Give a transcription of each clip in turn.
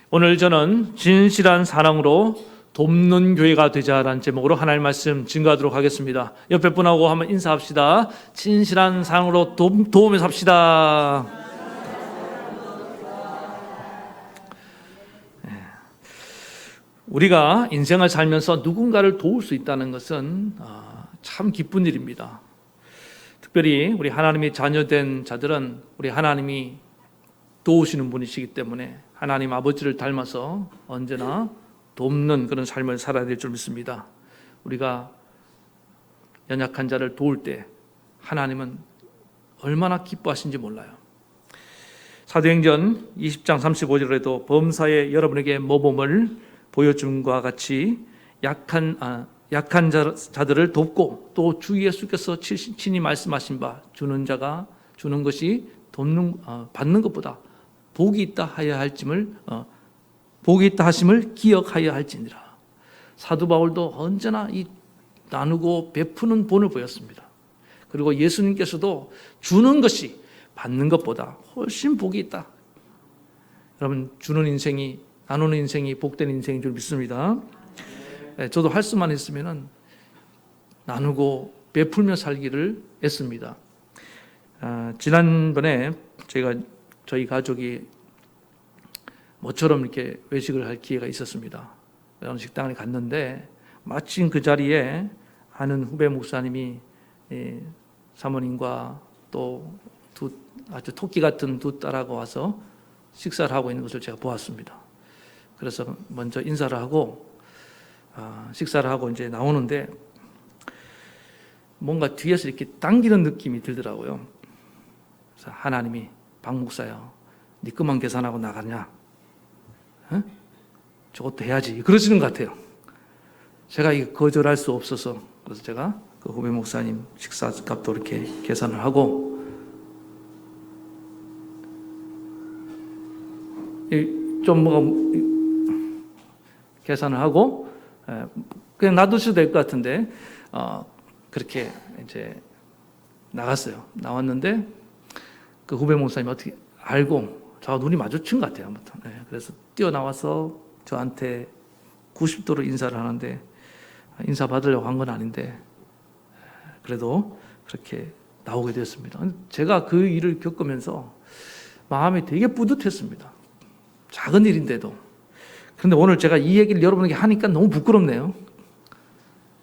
오늘 저는 진실한 사랑으로 돕는 교회가 되자라는 제목으로 하나님의 말씀 증거하도록 하겠습니다. 옆에 분하고 한번 인사합시다. 진실한 사랑으로 도우면서 합시다. 우리가 인생을 살면서 누군가를 도울 수 있다는 것은 참 기쁜 일입니다. 특별히 우리 하나님의 자녀된 자들은 우리 하나님이 도우시는 분이시기 때문에 하나님 아버지를 닮아서 언제나 돕는 그런 삶을 살아야 될 줄 믿습니다. 우리가 연약한 자를 도울 때 하나님은 얼마나 기뻐하신지 몰라요. 사도행전 20장 35절에도 범사에 여러분에게 모범을 보여줌과 같이 약한 자들을 돕고 또 주 예수께서 친히 말씀하신 바 주는 자가 주는 것이 받는 것보다 복이 있다 하심을 기억하여 할지니라. 사도 바울도 언제나 이 나누고 베푸는 본을 보였습니다. 그리고 예수님께서도 주는 것이 받는 것보다 훨씬 복이 있다. 여러분, 주는 인생이, 나누는 인생이 복된 인생인 줄 믿습니다. 저도 할 수만 있으면 나누고 베풀며 살기를 애씁니다. 지난번에 저희 가족이 모처럼 이렇게 외식을 할 기회가 있었습니다. 어느 식당에 갔는데 마침 그 자리에 아는 후배 목사님이 사모님과 또 아주 토끼 같은 두 딸하고 와서 식사를 하고 있는 것을 제가 보았습니다. 그래서 먼저 인사를 하고 식사를 하고 이제 나오는데 뭔가 뒤에서 이렇게 당기는 느낌이 들더라고요. 그래서 하나님이 박 목사야, 네 것만 계산하고 나가냐? 어? 저것도 해야지. 그러시는 것 같아요. 제가 이거 거절할 수 없어서 그래서 제가 그 후배 목사님 식사값도 이렇게 계산을 하고 좀 뭐가 계산을 하고 그냥 놔두셔도 될 것 같은데 그렇게 이제 나갔어요. 나왔는데 그 후배 목사님이 어떻게 알고 저와 눈이 마주친 것 같아요. 아무튼. 그래서 뛰어나와서 저한테 90도로 인사를 하는데 인사 받으려고 한 건 아닌데 그래도 그렇게 나오게 되었습니다. 제가 그 일을 겪으면서 마음이 되게 뿌듯했습니다. 작은 일인데도. 그런데 오늘 제가 이 얘기를 여러분에게 하니까 너무 부끄럽네요.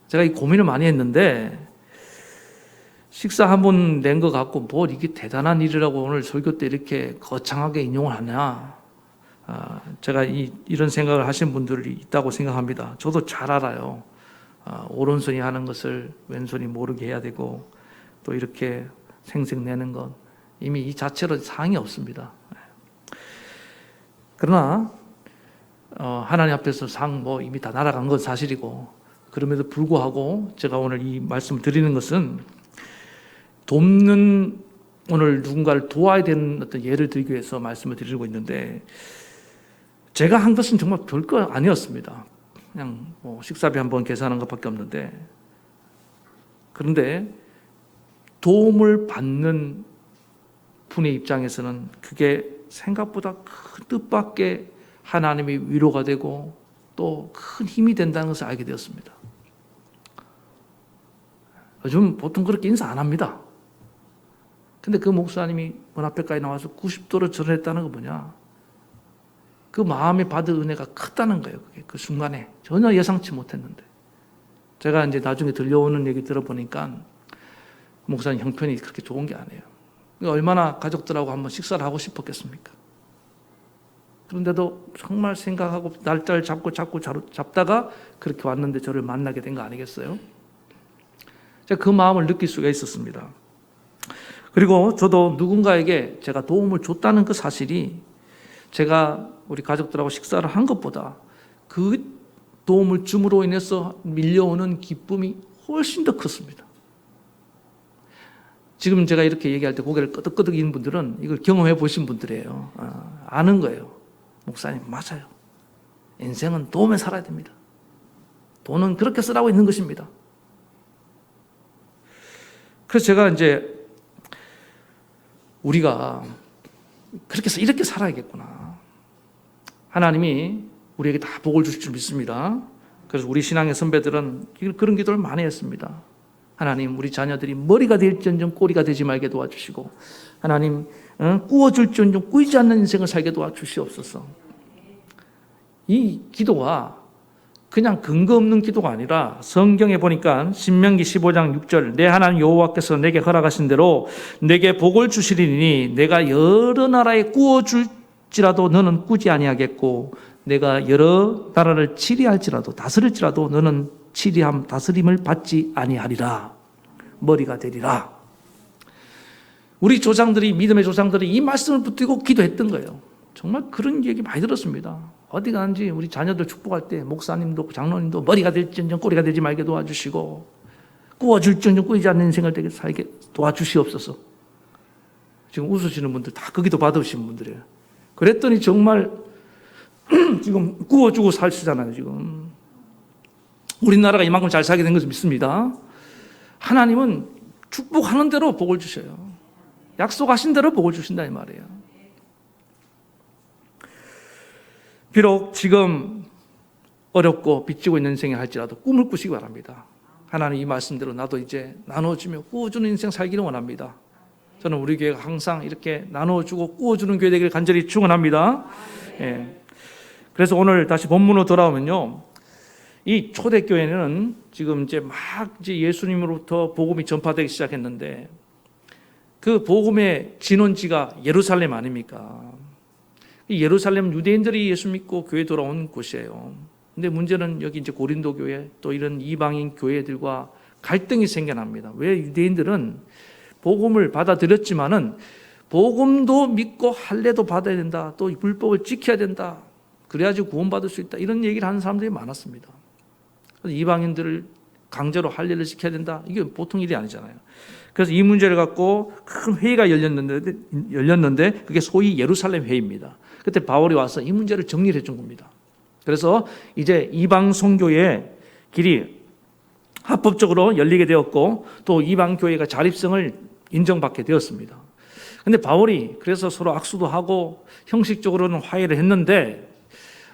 제가 이 고민을 많이 했는데 식사 한 번 낸 것 같고 뭘 이게 대단한 일이라고 오늘 설교 때 이렇게 거창하게 인용을 하냐. 제가 이런 생각을 하신 분들이 있다고 생각합니다. 저도 잘 알아요. 오른손이 하는 것을 왼손이 모르게 해야 되고 또 이렇게 생색내는 건 이미 이 자체로 상이 없습니다. 그러나 하나님 앞에서 상 이미 다 날아간 건 사실이고 그럼에도 불구하고 제가 오늘 이 말씀을 드리는 것은 오늘 누군가를 도와야 되는 어떤 예를 들기 위해서 말씀을 드리고 있는데 제가 한 것은 정말 별거 아니었습니다. 그냥 식사비 한번 계산한 것밖에 없는데 그런데 도움을 받는 분의 입장에서는 그게 생각보다 큰 뜻밖의 하나님의 위로가 되고 또 큰 힘이 된다는 것을 알게 되었습니다. 요즘 보통 그렇게 인사 안 합니다. 근데 그 목사님이 문 앞에까지 나와서 90도로 전했다는 거 뭐냐? 그 마음에 받은 은혜가 크다는 거예요. 그 순간에 전혀 예상치 못했는데 제가 이제 나중에 들려오는 얘기 들어보니까 목사님 형편이 그렇게 좋은 게 아니에요. 얼마나 가족들하고 한번 식사를 하고 싶었겠습니까? 그런데도 정말 생각하고 날짜를 잡다가 그렇게 왔는데 저를 만나게 된 거 아니겠어요? 제가 그 마음을 느낄 수가 있었습니다. 그리고 저도 누군가에게 제가 도움을 줬다는 그 사실이 제가 우리 가족들하고 식사를 한 것보다 그 도움을 줌으로 인해서 밀려오는 기쁨이 훨씬 더 컸습니다. 지금 제가 이렇게 얘기할 때 고개를 끄덕끄덕이는 분들은 이걸 경험해 보신 분들이에요. 아는 거예요. 목사님 맞아요. 인생은 도움에 살아야 됩니다. 돈은 그렇게 쓰라고 있는 것입니다. 그래서 제가 이제 우리가 그렇게 해서 이렇게 살아야겠구나. 하나님이 우리에게 다 복을 주실 줄 믿습니다. 그래서 우리 신앙의 선배들은 그런 기도를 많이 했습니다. 하나님, 우리 자녀들이 머리가 될지언정 꼬리가 되지 말게 도와주시고, 하나님, 꾸어줄지언정 꾸이지 않는 인생을 살게 도와주시옵소서. 이 기도가 그냥 근거 없는 기도가 아니라 성경에 보니까 신명기 15장 6절, 내 하나님 여호와께서 내게 허락하신 대로 내게 복을 주시리니 내가 여러 나라에 꾸어줄지라도 너는 꾸지 아니하겠고, 내가 여러 나라를 치리할지라도 다스릴지라도 너는 치리함 다스림을 받지 아니하리라. 머리가 되리라. 우리 조상들이, 믿음의 조상들이 이 말씀을 붙들고 기도했던 거예요. 정말 그런 얘기 많이 들었습니다. 어디 가는지 우리 자녀들 축복할 때 목사님도 장로님도 머리가 될지언정 꼬리가 되지 말게 도와주시고, 꾸어줄지언정 꾸이지 않는 인생을 되게 살게 도와주시옵소서. 지금 웃으시는 분들 다 그 기도 받으신 분들이에요. 그랬더니 정말 지금 꾸어주고 살시잖아요. 지금 우리나라가 이만큼 잘 살게 된 것을 믿습니다. 하나님은 축복하는 대로 복을 주셔요. 약속하신 대로 복을 주신다 이 말이에요. 비록 지금 어렵고 빚지고 있는 인생이 할지라도 꿈을 꾸시기 바랍니다. 하나님 이 말씀대로 나도 이제 나눠주며 꾸어주는 인생 살기를 원합니다. 저는 우리 교회가 항상 이렇게 나눠주고 꾸어주는 교회 되기를 간절히 축원합니다. 예. 그래서 오늘 다시 본문으로 돌아오면요, 이 초대교회는 지금 이제 막 이제 예수님으로부터 복음이 전파되기 시작했는데, 그 복음의 진원지가 예루살렘 아닙니까? 예루살렘 유대인들이 예수 믿고 교회 돌아온 곳이에요. 근데 문제는 여기 이제 고린도 교회 또 이런 이방인 교회들과 갈등이 생겨납니다. 왜? 유대인들은 복음을 받아들였지만은 복음도 믿고 할례도 받아야 된다, 또 율법을 지켜야 된다, 그래야지 구원받을 수 있다, 이런 얘기를 하는 사람들이 많았습니다. 이방인들을 강제로 할례를 지켜야 된다, 이게 보통 일이 아니잖아요. 그래서 이 문제를 갖고 큰 회의가 열렸는데 그게 소위 예루살렘 회의입니다. 그때 바울이 와서 이 문제를 정리를 해준 겁니다. 그래서 이제 이방 선교의 길이 합법적으로 열리게 되었고, 또 이방 교회가 자립성을 인정받게 되었습니다. 그런데 바울이 그래서 서로 악수도 하고 형식적으로는 화해를 했는데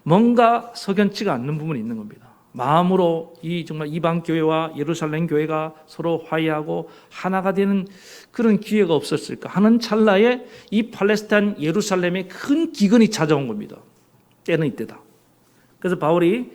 뭔가 석연치가 않는 부분이 있는 겁니다. 마음으로 이 정말 이방 교회와 예루살렘 교회가 서로 화해하고 하나가 되는 그런 기회가 없었을까 하는 찰나에 이 팔레스타인 예루살렘에 큰 기근이 찾아온 겁니다. 때는 이때다. 그래서 바울이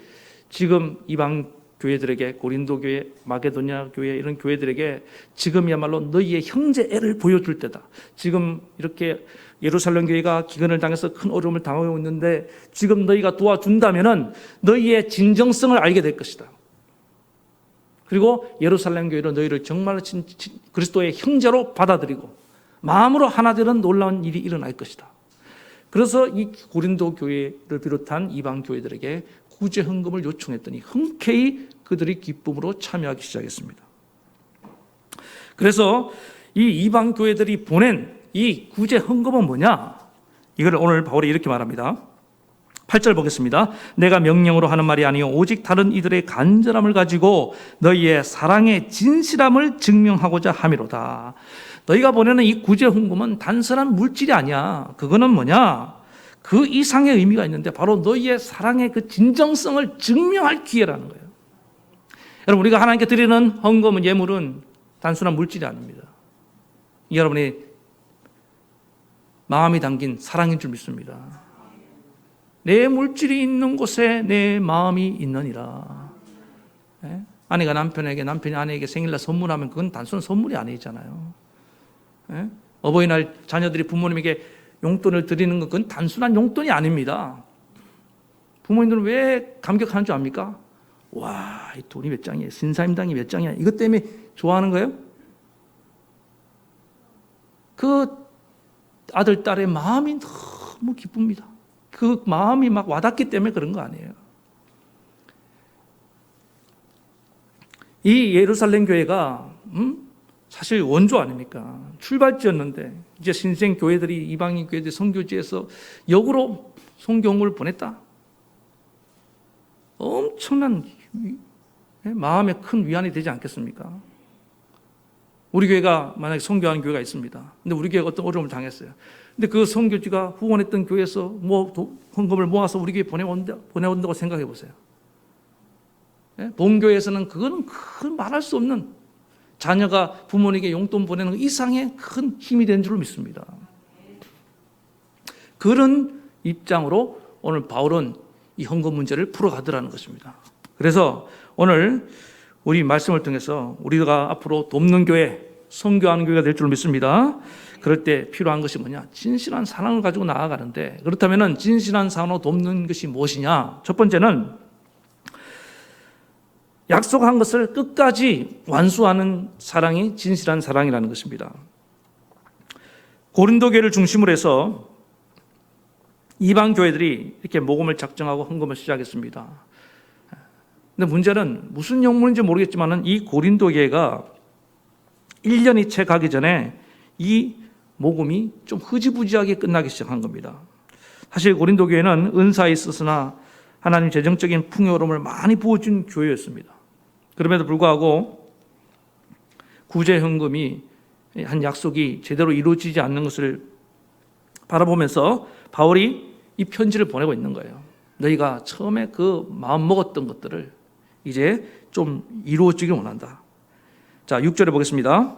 지금 이방 교회들에게, 고린도 교회, 마게도냐 교회, 이런 교회들에게 지금이야말로 너희의 형제애를 보여줄 때다. 지금 이렇게 예루살렘 교회가 기근을 당해서 큰 어려움을 당하고 있는데 지금 너희가 도와준다면은 너희의 진정성을 알게 될 것이다. 그리고 예루살렘 교회로 너희를 정말 그리스도의 형제로 받아들이고 마음으로 하나 되는 놀라운 일이 일어날 것이다. 그래서 이 고린도 교회를 비롯한 이방 교회들에게 구제 헌금을 요청했더니 흔쾌히 그들이 기쁨으로 참여하기 시작했습니다. 그래서 이 이방 교회들이 보낸 이 구제 헌금은 뭐냐? 이걸 오늘 바울이 이렇게 말합니다. 8절 보겠습니다. 내가 명령으로 하는 말이 아니요 오직 다른 이들의 간절함을 가지고 너희의 사랑의 진실함을 증명하고자 함이로다. 너희가 보내는 이 구제 헌금은 단순한 물질이 아니야. 그거는 뭐냐? 그 이상의 의미가 있는데 바로 너희의 사랑의 그 진정성을 증명할 기회라는 거예요. 여러분, 우리가 하나님께 드리는 헌금은, 예물은 단순한 물질이 아닙니다. 여러분의 마음이 담긴 사랑인 줄 믿습니다. 내 물질이 있는 곳에 내 마음이 있느니라. 아내가 남편에게, 남편이 아내에게 생일날 선물하면 그건 단순한 선물이 아니잖아요. 어버이날 자녀들이 부모님에게 용돈을 드리는 건 그건 단순한 용돈이 아닙니다. 부모님들은 왜 감격하는 줄 압니까? 와, 이 돈이 몇 장이야, 신사임당이 몇 장이야, 이것 때문에 좋아하는 거예요? 그 아들, 딸의 마음이 너무 기쁩니다. 그 마음이 막 와닿기 때문에 그런 거 아니에요. 이 예루살렘 교회가 사실 원조 아닙니까? 출발지였는데 이제 신생 교회들이, 이방인 교회들이 선교지에서 역으로 선교홍을 보냈다. 엄청난 마음에 큰 위안이 되지 않겠습니까? 우리 교회가 만약에 선교하는 교회가 있습니다. 근데 우리 교회가 어떤 어려움을 당했어요. 근데 그 선교지가 후원했던 교회에서 헌금을 모아서 우리 교회에 보내온다고 생각해 보세요. 본교회에서는 그거는 큰 말할 수 없는, 자녀가 부모님에게 용돈 보내는 것 이상의 큰 힘이 된 줄로 믿습니다. 그런 입장으로 오늘 바울은 이 헌금 문제를 풀어가더라는 것입니다. 그래서 오늘 우리 말씀을 통해서 우리가 앞으로 돕는 교회, 선교하는 교회가 될 줄 믿습니다. 그럴 때 필요한 것이 뭐냐? 진실한 사랑을 가지고 나아가는데, 그렇다면 진실한 사랑으로 돕는 것이 무엇이냐? 첫 번째는 약속한 것을 끝까지 완수하는 사랑이 진실한 사랑이라는 것입니다. 고린도 교회를 중심으로 해서 이방 교회들이 이렇게 모금을 작정하고 헌금을 시작했습니다. 근데 문제는 무슨 영문인지 모르겠지만 이 고린도 교회가 1년이 채 가기 전에 이 모금이 좀 흐지부지하게 끝나기 시작한 겁니다. 사실 고린도 교회는 은사에 있어서나 하나님 재정적인 풍요로움을 많이 부어준 교회였습니다. 그럼에도 불구하고 구제 헌금이 한 약속이 제대로 이루어지지 않는 것을 바라보면서 바울이 이 편지를 보내고 있는 거예요. 너희가 처음에 그 마음 먹었던 것들을 이제 좀 이루어지길 원한다. 자, 6절에 보겠습니다.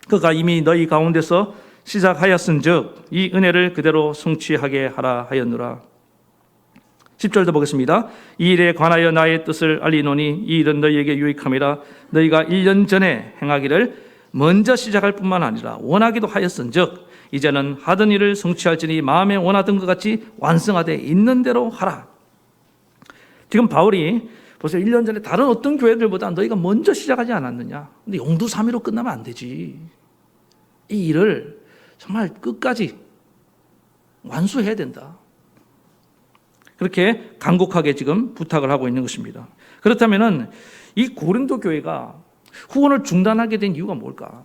그가 이미 너희 가운데서 시작하였은즉 이 은혜를 그대로 성취하게 하라 하였노라. 10절도 보겠습니다. 이 일에 관하여 나의 뜻을 알리노니 이 일은 너희에게 유익함이라. 너희가 1년 전에 행하기를 먼저 시작할 뿐만 아니라 원하기도 하였은즉 이제는 하던 일을 성취할지니 마음에 원하던 것 같이 완성하되 있는 대로 하라. 지금 바울이 벌써 1년 전에 다른 어떤 교회들보다 너희가 먼저 시작하지 않았느냐. 근데 용두사미로 끝나면 안 되지. 이 일을 정말 끝까지 완수해야 된다. 그렇게 간곡하게 지금 부탁을 하고 있는 것입니다. 그렇다면 이 고린도 교회가 후원을 중단하게 된 이유가 뭘까?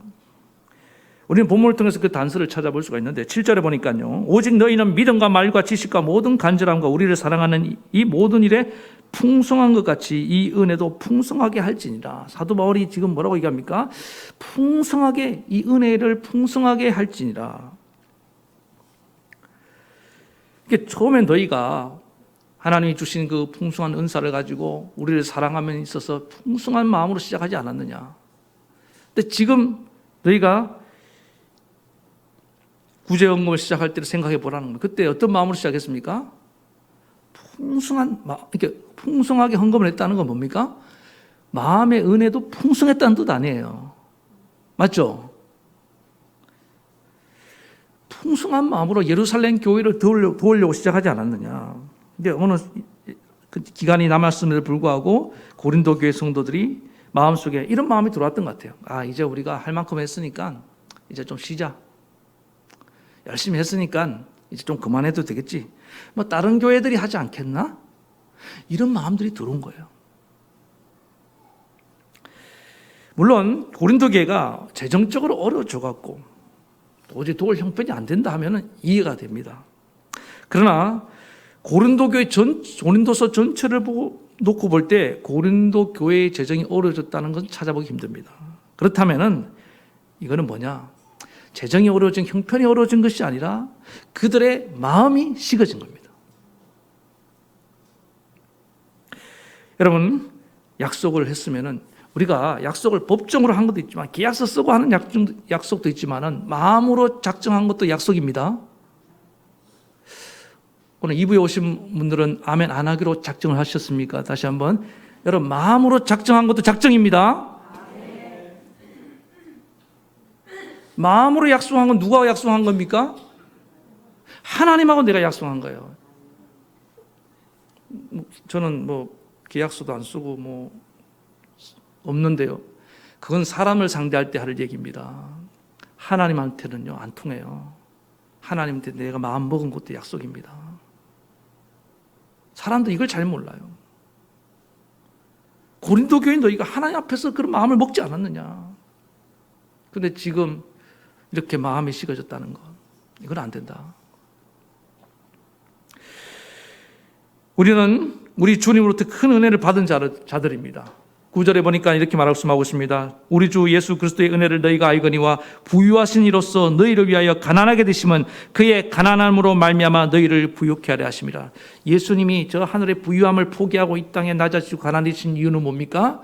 우리는 본문을 통해서 그 단서를 찾아볼 수가 있는데 7절에 보니까요. 오직 너희는 믿음과 말과 지식과 모든 간절함과 우리를 사랑하는 이 모든 일에 풍성한 것 같이 이 은혜도 풍성하게 할지니라. 사도 바울이 지금 뭐라고 얘기합니까? 풍성하게, 이 은혜를 풍성하게 할지니라. 이게 처음엔 너희가 하나님이 주신 그 풍성한 은사를 가지고 우리를 사랑함에 있어서 풍성한 마음으로 시작하지 않았느냐. 근데 지금 너희가 구제헌금을 시작할 때를 생각해 보라는 거예요. 그때 어떤 마음으로 시작했습니까? 이렇게 풍성하게 헌금을 했다는 건 뭡니까? 마음의 은혜도 풍성했다는 뜻 아니에요. 맞죠? 풍성한 마음으로 예루살렘 교회를 도우려고 시작하지 않았느냐. 근데 어느 기간이 남았음에도 불구하고 고린도 교회 성도들이 마음속에 이런 마음이 들어왔던 것 같아요. 아, 이제 우리가 할 만큼 했으니까 이제 좀 쉬자. 열심히 했으니까 이제 좀 그만해도 되겠지. 뭐 다른 교회들이 하지 않겠나? 이런 마음들이 들어온 거예요. 물론 고린도 교회가 재정적으로 어려워져 갖고 도저히 도울 형편이 안 된다 하면 이해가 됩니다. 그러나 고린도 교회 고린도서 전체를 놓고 볼 때 고린도 교회의 재정이 어려워졌다는 건 찾아보기 힘듭니다. 그렇다면은 이거는 뭐냐? 재정이 어려워진, 형편이 어려워진 것이 아니라 그들의 마음이 식어진 겁니다. 여러분, 약속을 했으면은 우리가 약속을 법정으로 한 것도 있지만 계약서 쓰고 하는 약속도 있지만은 마음으로 작정한 것도 약속입니다. 오늘 2부에 오신 분들은 아멘 안 하기로 작정을 하셨습니까? 다시 한번, 여러분, 마음으로 작정한 것도 작정입니다. 마음으로 약속한 건 누가 약속한 겁니까? 하나님하고 내가 약속한 거예요. 저는 뭐 계약서도 안 쓰고 뭐 없는데요. 그건 사람을 상대할 때 할 얘기입니다. 하나님한테는요 안 통해요. 하나님한테 내가 마음 먹은 것도 약속입니다. 사람도 이걸 잘 몰라요. 고린도 교인 너희가 하나님 앞에서 그런 마음을 먹지 않았느냐. 그런데 지금 이렇게 마음이 식어졌다는 것, 이건 안 된다. 우리는 우리 주님으로부터 큰 은혜를 받은 자들입니다. 9절에 보니까 이렇게 말씀하고 있습니다. 우리 주 예수 그리스도의 은혜를 너희가 알거니와 부유하신 이로써 너희를 위하여 가난하게 되심은 그의 가난함으로 말미암아 너희를 부유케 하려 하심이라. 예수님이 저 하늘의 부유함을 포기하고 이 땅에 낮아지고 가난해진 이유는 뭡니까?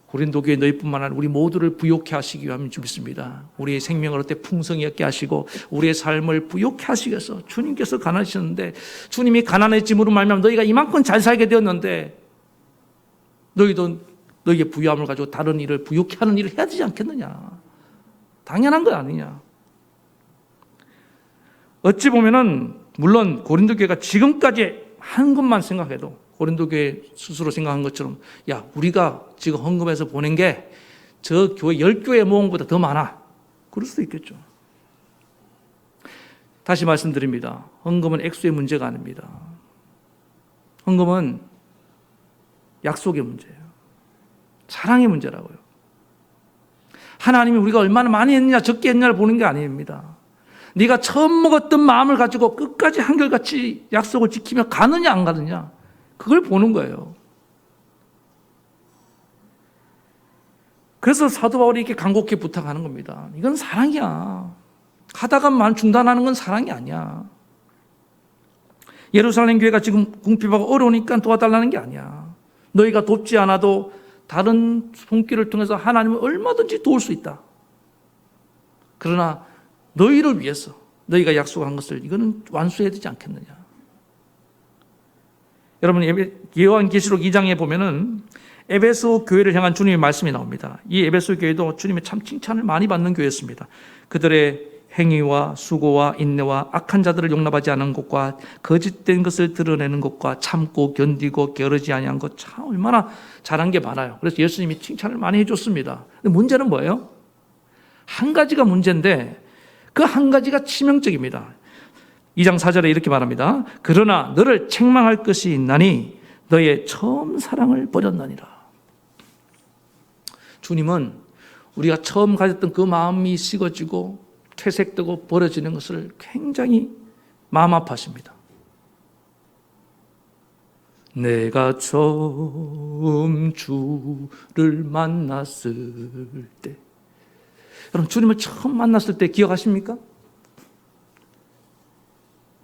고린도 교회 너희뿐만 아니라 우리 모두를 부유케 하시기 위함인 줄 믿습니다. 우리의 생명을 어때 풍성히 얻게 하시고 우리의 삶을 부유케 하시기 위해서 주님께서 가난하셨는데, 주님이 가난해짐으로 말미암아 너희가 이만큼 잘 살게 되었는데 너희도 너희의 부유함을 가지고 다른 일을 부유케 하는 일을 해야 되지 않겠느냐. 당연한 거 아니냐. 어찌 보면은 물론 고린도 교회가 지금까지 한 것만 생각해도 고린도 교회 스스로 생각한 것처럼, 야, 우리가 지금 헌금해서 보낸 게 저 교회 10교회 모은 것보다 더 많아. 그럴 수도 있겠죠. 다시 말씀드립니다. 헌금은 액수의 문제가 아닙니다. 헌금은 약속의 문제예요. 사랑의 문제라고요. 하나님이 우리가 얼마나 많이 했느냐 적게 했느냐를 보는 게 아닙니다. 네가 처음 먹었던 마음을 가지고 끝까지 한결같이 약속을 지키며 가느냐 안 가느냐, 그걸 보는 거예요. 그래서 사도 바울이 이렇게 간곡히 부탁하는 겁니다. 이건 사랑이야. 하다가 중단하는 건 사랑이 아니야. 예루살렘 교회가 지금 궁핍하고 어려우니까 도와달라는 게 아니야. 너희가 돕지 않아도 다른 손길을 통해서 하나님은 얼마든지 도울 수 있다. 그러나 너희를 위해서 너희가 약속한 것을 이거는 완수해야 되지 않겠느냐. 여러분, 요한계시록 2장에 보면은 에베소 교회를 향한 주님의 말씀이 나옵니다. 이 에베소 교회도 주님의 참 칭찬을 많이 받는 교회였습니다. 그들의 행위와 수고와 인내와 악한 자들을 용납하지 않은 것과 거짓된 것을 드러내는 것과 참고 견디고 게으르지 아니한 것, 참 얼마나 잘한 게 많아요. 그래서 예수님이 칭찬을 많이 해줬습니다. 근데 문제는 뭐예요? 한 가지가 문제인데 그 한 가지가 치명적입니다. 2장 4절에 이렇게 말합니다. 그러나 너를 책망할 것이 있나니 너의 처음 사랑을 버렸느니라. 주님은 우리가 처음 가졌던 그 마음이 식어지고 퇴색되고 버려지는 것을 굉장히 마음 아파하십니다. 내가 처음 주를 만났을 때, 여러분 주님을 처음 만났을 때 기억하십니까?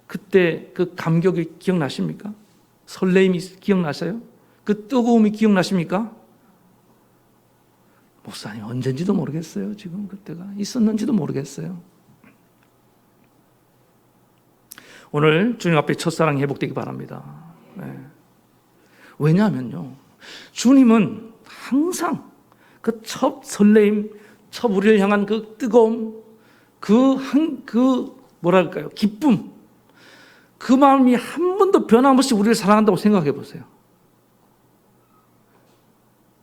그때 그 감격이 기억나십니까? 설레임이 기억나세요? 그 뜨거움이 기억나십니까? 목사님, 언젠지도 모르겠어요. 지금 그때가 있었는지도 모르겠어요. 오늘 주님 앞에 첫사랑이 회복되기 바랍니다. 네. 왜냐하면요, 주님은 항상 그 첫 설레임, 첫 우리를 향한 그 뜨거움, 뭐랄까요, 기쁨, 그 마음이 한 번도 변함없이 우리를 사랑한다고 생각해 보세요.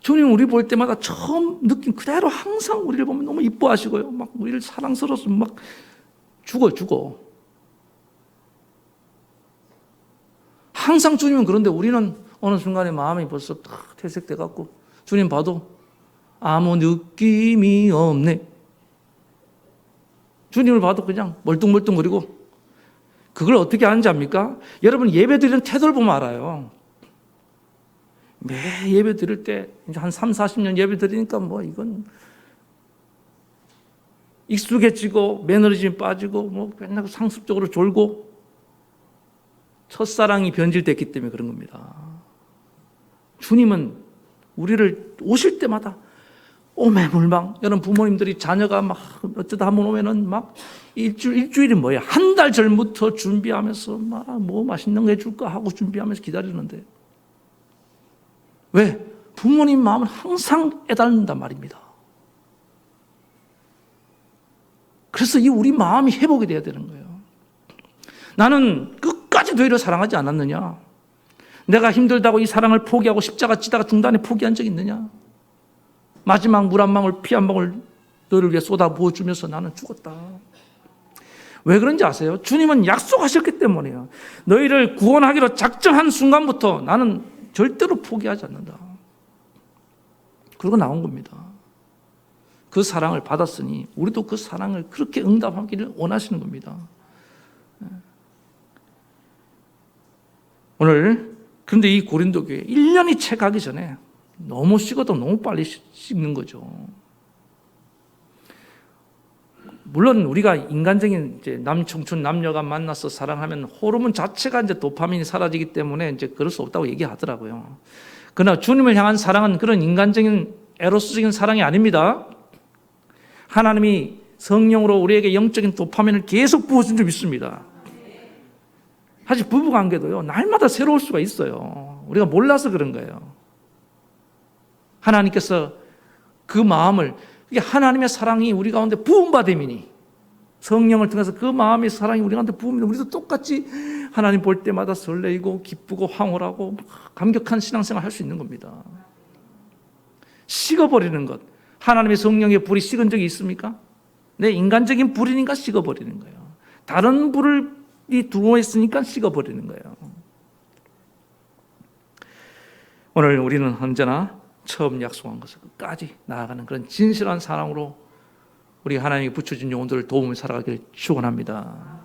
주님 우리 볼 때마다 처음 느낀 그대로 항상 우리를 보면 너무 이뻐하시고요. 막 우리를 사랑스러워서 막 죽어. 항상 주님은 그런데 우리는 어느 순간에 마음이 벌써 탁 퇴색돼 갖고 주님 봐도 아무 느낌이 없네. 주님을 봐도 그냥 멀뚱멀뚱거리고. 그걸 어떻게 아는지 압니까? 여러분 예배 드리는 태도를 보면 알아요. 매 예배 드릴 때 이제 한 3, 40년 예배 드리니까 뭐 이건 익숙해지고 매너리즘이 빠지고 뭐 맨날 상습적으로 졸고 첫사랑이 변질됐기 때문에 그런 겁니다. 주님은 우리를 오실 때마다 오매물망. 여러분 부모님들이 자녀가 막 어쩌다 한번 오면은 막 일주일이 뭐야? 한 달 전부터 준비하면서 막 뭐 맛있는 거 해줄까 하고 준비하면서 기다리는데 왜? 부모님 마음은 항상 애달는단 말입니다. 그래서 이 우리 마음이 회복이 돼야 되는 거예요. 나는 끝까지 너희를 사랑하지 않았느냐? 내가 힘들다고 이 사랑을 포기하고 십자가 지다가 중단에 포기한 적 있느냐? 마지막 물 한 방울 피 한 방울 너를 위해 쏟아 부어주면서 나는 죽었다. 왜 그런지 아세요? 주님은 약속하셨기 때문이에요. 너희를 구원하기로 작정한 순간부터 나는 절대로 포기하지 않는다. 그러고 나온 겁니다. 그 사랑을 받았으니 우리도 그 사랑을 그렇게 응답하기를 원하시는 겁니다. 오늘 그런데 이 고린도 교회 1년이 채 가기 전에 너무 식어도 너무 빨리 식는 거죠. 물론 우리가 인간적인 이제 남청춘 남녀가 만나서 사랑하면 호르몬 자체가 이제 도파민이 사라지기 때문에 이제 그럴 수 없다고 얘기하더라고요. 그러나 주님을 향한 사랑은 그런 인간적인 에로스적인 사랑이 아닙니다. 하나님이 성령으로 우리에게 영적인 도파민을 계속 부어준 줄 믿습니다. 사실 부부관계도요, 날마다 새로울 수가 있어요. 우리가 몰라서 그런 거예요. 하나님께서 그 마음을, 이게 하나님의 사랑이 우리 가운데 부음받음이니, 성령을 통해서 그 마음의 사랑이 우리 가운데 부음이니, 우리도 똑같이 하나님 볼 때마다 설레이고 기쁘고 황홀하고 감격한 신앙생활 할 수 있는 겁니다. 식어버리는 것, 하나님의 성령의 불이 식은 적이 있습니까? 내 인간적인 불이니까 식어버리는 거예요. 다른 불이 들어있으니까 식어버리는 거예요. 오늘 우리는 언제나 처음 약속한 것을 끝까지 나아가는 그런 진실한 사랑으로 우리 하나님이 붙여준 영혼들을 도움을 살아가길 축원합니다.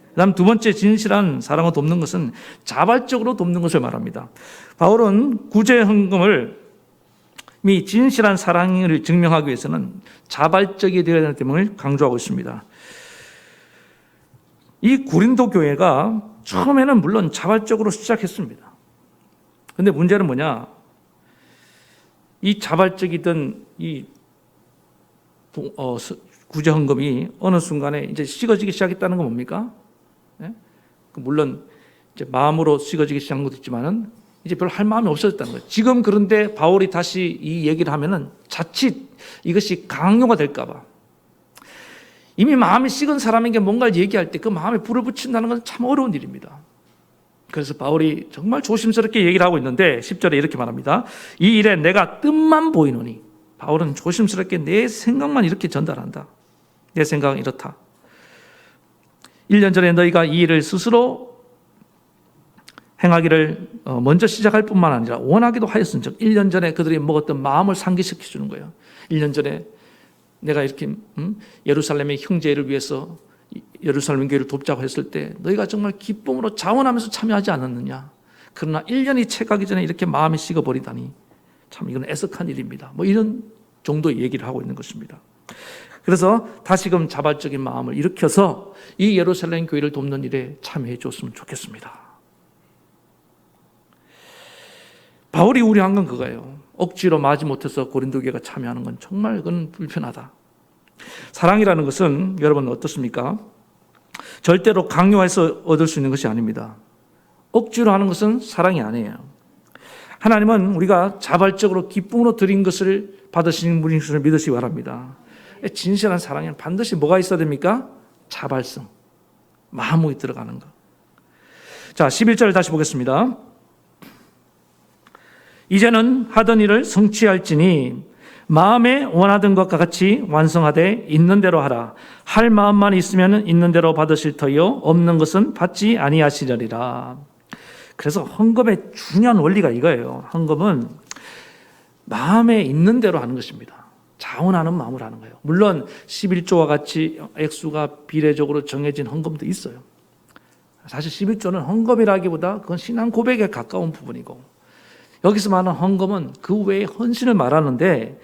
그다음 두 번째 진실한 사랑을 돕는 것은 자발적으로 돕는 것을 말합니다. 바울은 구제 헌금을 이 진실한 사랑을 증명하기 위해서는 자발적이 되어야 되는 점을 강조하고 있습니다. 이 고린도 교회가 처음에는 물론 자발적으로 시작했습니다. 그런데 문제는 뭐냐? 이 자발적이던 이 구제 헌금이 어느 순간에 이제 식어지기 시작했다는 건 뭡니까? 네? 물론 이제 마음으로 식어지기 시작한 것도 있지만은 이제 별로 할 마음이 없어졌다는 거예요. 지금 그런데 바울이 다시 이 얘기를 하면은 자칫 이것이 강요가 될까봐. 이미 마음이 식은 사람에게 뭔가를 얘기할 때 그 마음에 불을 붙인다는 것은 참 어려운 일입니다. 그래서 바울이 정말 조심스럽게 얘기를 하고 있는데 10절에 이렇게 말합니다. 이 일에 내가 뜻만 보이노니, 바울은 조심스럽게 내 생각만 이렇게 전달한다. 내 생각은 이렇다. 1년 전에 너희가 이 일을 스스로 행하기를 먼저 시작할 뿐만 아니라 원하기도 하였은즉 1년 전에 그들이 먹었던 마음을 상기시켜 주는 거예요. 1년 전에 내가 이렇게 예루살렘의 형제를 위해서 예루살렘 교회를 돕자고 했을 때 너희가 정말 기쁨으로 자원하면서 참여하지 않았느냐. 그러나 1년이 채가기 전에 이렇게 마음이 식어버리다니 참 이건 애석한 일입니다. 뭐 이런 정도의 얘기를 하고 있는 것입니다. 그래서 다시금 자발적인 마음을 일으켜서 이 예루살렘 교회를 돕는 일에 참여해 줬으면 좋겠습니다. 바울이 우려한 건 그거예요. 억지로 마지못해서 고린도 교회가 참여하는 건 정말 그건 불편하다. 사랑이라는 것은 여러분 어떻습니까? 절대로 강요해서 얻을 수 있는 것이 아닙니다. 억지로 하는 것은 사랑이 아니에요. 하나님은 우리가 자발적으로 기쁨으로 드린 것을 받으시는 분인 것을 믿으시기 바랍니다. 진실한 사랑에는 반드시 뭐가 있어야 됩니까? 자발성, 마음이 들어가는 것. 자, 11절을 다시 보겠습니다. 이제는 하던 일을 성취할지니 마음에 원하던 것과 같이 완성하되 있는 대로 하라. 할 마음만 있으면 있는 대로 받으실 터이요 없는 것은 받지 아니하시려리라. 그래서 헌금의 중요한 원리가 이거예요. 헌금은 마음에 있는 대로 하는 것입니다. 자원하는 마음으로 하는 거예요. 물론 11조와 같이 액수가 비례적으로 정해진 헌금도 있어요. 사실 11조는 헌금이라기보다 그건 신앙 고백에 가까운 부분이고, 여기서 말하는 헌금은 그 외에 헌신을 말하는데,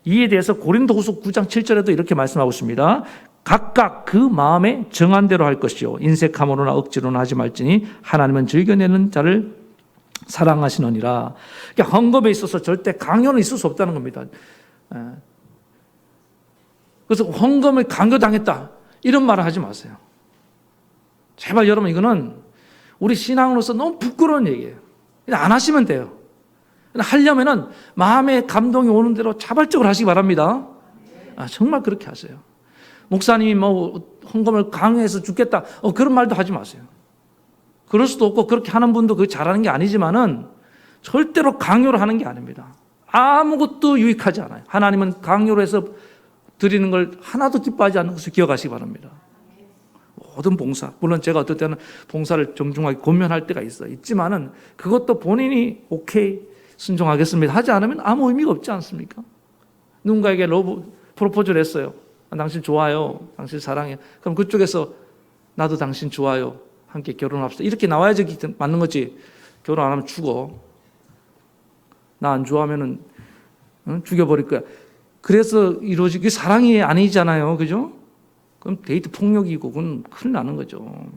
이에 대해서 고린도후서 9장 7절에도 이렇게 말씀하고 있습니다. 각각 그 마음에 정한 대로 할 것이요 인색함으로나 억지로나 하지 말지니 하나님은 즐겨내는 자를 사랑하시느니라. 그러니까 헌금에 있어서 절대 강요는 있을 수 없다는 겁니다. 그래서 헌금을 강요당했다 이런 말을 하지 마세요. 제발 여러분, 이거는 우리 신앙으로서 너무 부끄러운 얘기예요. 그냥 안 하시면 돼요. 하려면은 마음의 감동이 오는 대로 자발적으로 하시기 바랍니다. 정말 그렇게 하세요. 목사님이 뭐 헌금을 강요해서 죽겠다 그런 말도 하지 마세요. 그럴 수도 없고 그렇게 하는 분도 그게 잘하는 게 아니지만은 절대로 강요를 하는 게 아닙니다. 아무것도 유익하지 않아요. 하나님은 강요로 해서 드리는 걸 하나도 기뻐하지 않는 것을 기억하시기 바랍니다. 모든 봉사, 물론 제가 어떨 때는 봉사를 정중하게 권면할 때가 있지만은 그것도 본인이 오케이 순종하겠습니다 하지 않으면 아무 의미가 없지 않습니까? 누군가에게 프로포즈를 했어요. 당신 좋아요, 당신 사랑해. 그럼 그쪽에서 나도 당신 좋아요, 함께 결혼합시다 이렇게 나와야지 맞는 거지. 결혼 안 하면 죽어. 나 안 좋아하면은 죽여버릴 거야. 그래서 이루어지게 사랑이 아니잖아요, 그죠? 그럼 데이트 폭력이고 그건 큰일 나는 거죠.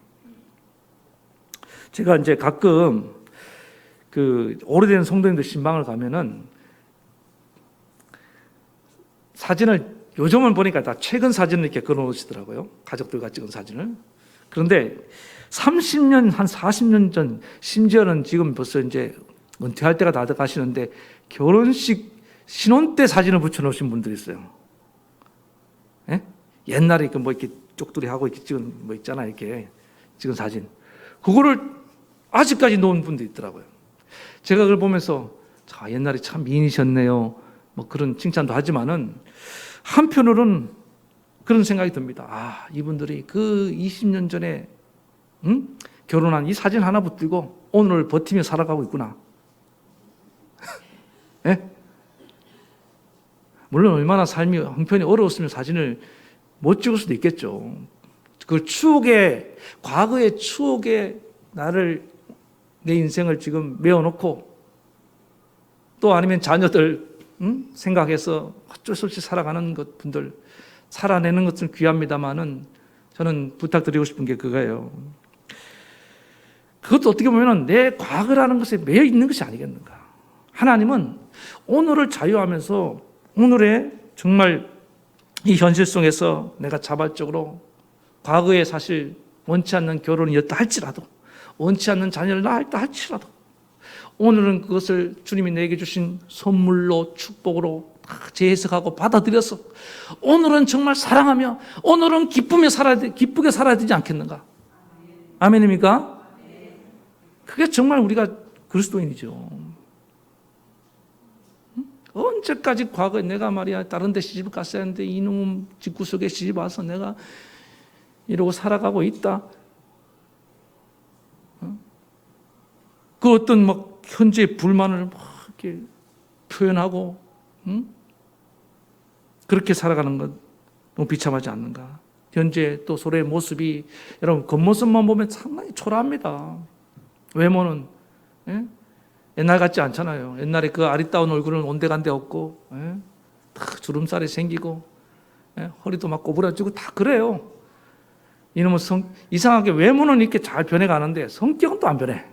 제가 이제 가끔 그 오래된 성도님들 신방을 가면은 사진을 요즘은 보니까 다 최근 사진을 이렇게 걸어놓으시더라고요. 가족들과 찍은 사진을. 그런데 30년, 한 40년 전, 심지어는 지금 벌써 이제 은퇴할 때가 다 가시는데 결혼식 신혼 때 사진을 붙여놓으신 분들이 있어요. 예? 옛날에 뭐 이렇게 쪽두리 하고 이렇게 찍은 뭐 있잖아요. 이렇게 찍은 사진. 그거를 아직까지 놓은 분도 있더라고요. 제가 그걸 보면서 자, 옛날에 참 미인이셨네요. 뭐 그런 칭찬도 하지만은 한편으로는 그런 생각이 듭니다. 아, 이분들이 그 20년 전에 결혼한 이 사진 하나 붙들고 오늘을 버티며 살아가고 있구나. 예? 물론 얼마나 삶이 형편이 어려웠으면 사진을 못 찍을 수도 있겠죠. 그 추억에, 과거의 추억에 나를, 내 인생을 지금 메워놓고 또 아니면 자녀들 생각해서 어쩔 수 없이 살아가는 것 분들 살아내는 것은 귀합니다만은 저는 부탁드리고 싶은 게 그거예요. 그것도 어떻게 보면 내 과거라는 것에 매여 있는 것이 아니겠는가. 하나님은 오늘을 자유하면서 오늘의 정말 이 현실 속에서 내가 자발적으로 과거에 사실 원치 않는 결혼이었다 할지라도 원치 않는 자녀를 낳았다 할지라도 오늘은 그것을 주님이 내게 주신 선물로 축복으로 다 재해석하고 받아들여서 오늘은 정말 사랑하며 오늘은 기쁘게 살아야 되지 않겠는가? 아멘입니까? 그게 정말 우리가 그리스도인이죠. 언제까지 과거에 내가 말이야 다른 데 시집을 갔어야 하는데 이놈 집구석에 시집 와서 내가 이러고 살아가고 있다. 그 어떤 막 현재의 불만을 막 이렇게 표현하고 그렇게 살아가는 것 너무 비참하지 않는가. 현재 또 서로의 모습이 여러분 겉모습만 보면 상당히 초라합니다. 외모는 옛날 같지 않잖아요. 옛날에 그 아리따운 얼굴은 온데간데 없고 다 주름살이 생기고 허리도 막 꼬부라지고 다 그래요. 이놈은 이상하게 외모는 이렇게 잘 변해가는데 성격은 또 안 변해.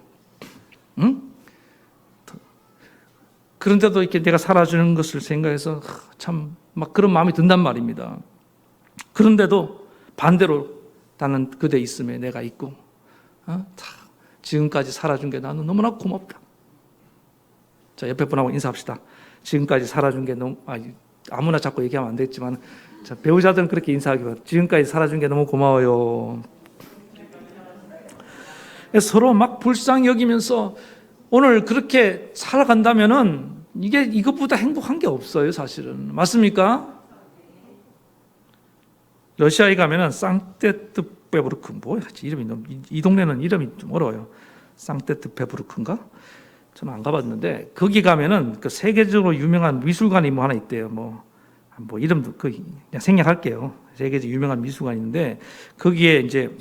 그런데도 이렇게 내가 살아주는 것을 생각해서 참 막 그런 마음이 든단 말입니다. 그런데도 반대로 나는 그대 있음에 내가 있고 지금까지 살아준 게 나는 너무나 고맙다. 자, 옆에 분하고 인사합시다. 지금까지 살아준 게 너무 아무나 자꾸 얘기하면 안 되겠지만 자, 배우자들은 그렇게 인사하기 바랍니다. 지금까지 살아준 게 너무 고마워요. 서로 막 불쌍히 여기면서 오늘 그렇게 살아간다면은 이것보다 행복한 게 없어요, 사실은. 맞습니까? 러시아에 가면은 상테트페부르크 뭐야? 이름이 이 동네는 이름이 좀 어려워요. 상테트페부르크인가? 저는 안 가봤는데 거기 가면은 그 세계적으로 유명한 미술관이 뭐 하나 있대요. 뭐 이름도 그냥 생략할게요. 세계적 유명한 미술관이 있는데 거기에 이제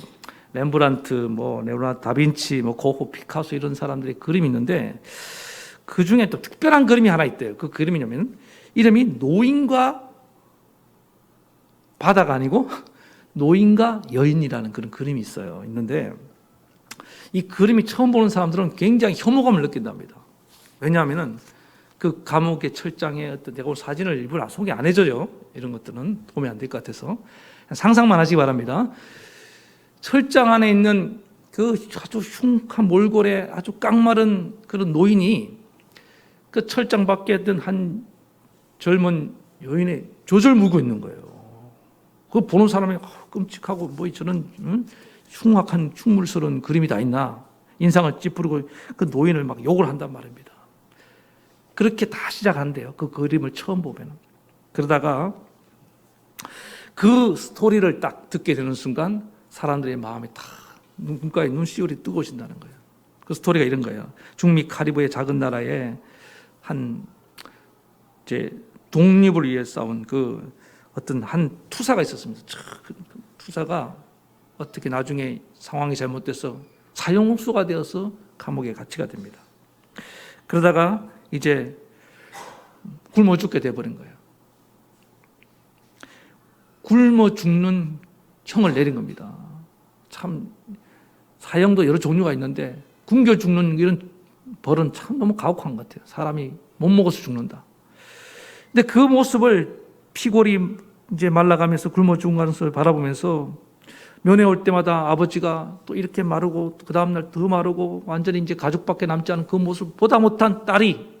렘브란트, 뭐 레오나르도 다빈치, 뭐 고흐, 피카소 이런 사람들의 그림이 있는데 그 중에 또 특별한 그림이 하나 있대요. 그 그림이냐면 이름이 노인과 바다가 아니고 노인과 여인이라는 그런 그림이 있는데 이 그림이 처음 보는 사람들은 굉장히 혐오감을 느낀답니다. 왜냐하면은 그 감옥의 철장에 어떤 내가 오늘 사진을 일부러 소개 안 해줘요. 이런 것들은 보면 안 될 것 같아서 상상만 하시기 바랍니다. 철장 안에 있는 그 아주 흉한 몰골에 아주 깡마른 그런 노인이 그 철장 밖에 있던 한 젊은 여인의 젖을 물고 있는 거예요. 그거 보는 사람이 끔찍하고 뭐 저런 흉악한 흉물스러운 그림이 다 있나 인상을 찌푸리고 그 노인을 막 욕을 한단 말입니다. 그렇게 다 시작한대요. 그 그림을 처음 보면. 그러다가 그 스토리를 딱 듣게 되는 순간 사람들의 마음이 다 눈가에 눈시울이 뜨거워진다는 거예요. 그 스토리가 이런 거예요. 중미 카리브의 작은 나라에 한 이제 독립을 위해 싸운 그 어떤 한 투사가 있었습니다. 그 투사가 어떻게 나중에 상황이 잘못돼서 사형수가 되어서 감옥에 갇히게 됩니다. 그러다가 이제 굶어 죽게 돼버린 거예요. 굶어 죽는 형을 내린 겁니다. 참 사형도 여러 종류가 있는데 굶겨 죽는 이런 벌은 참 너무 가혹한 것 같아요. 사람이 못 먹어서 죽는다. 근데 그 모습을 피골이 이제 말라가면서 굶어 죽은 것을 바라보면서 면회 올 때마다 아버지가 또 이렇게 마르고 그 다음날 더 마르고 완전히 이제 가죽밖에 남지 않은 그 모습을 보다 못한 딸이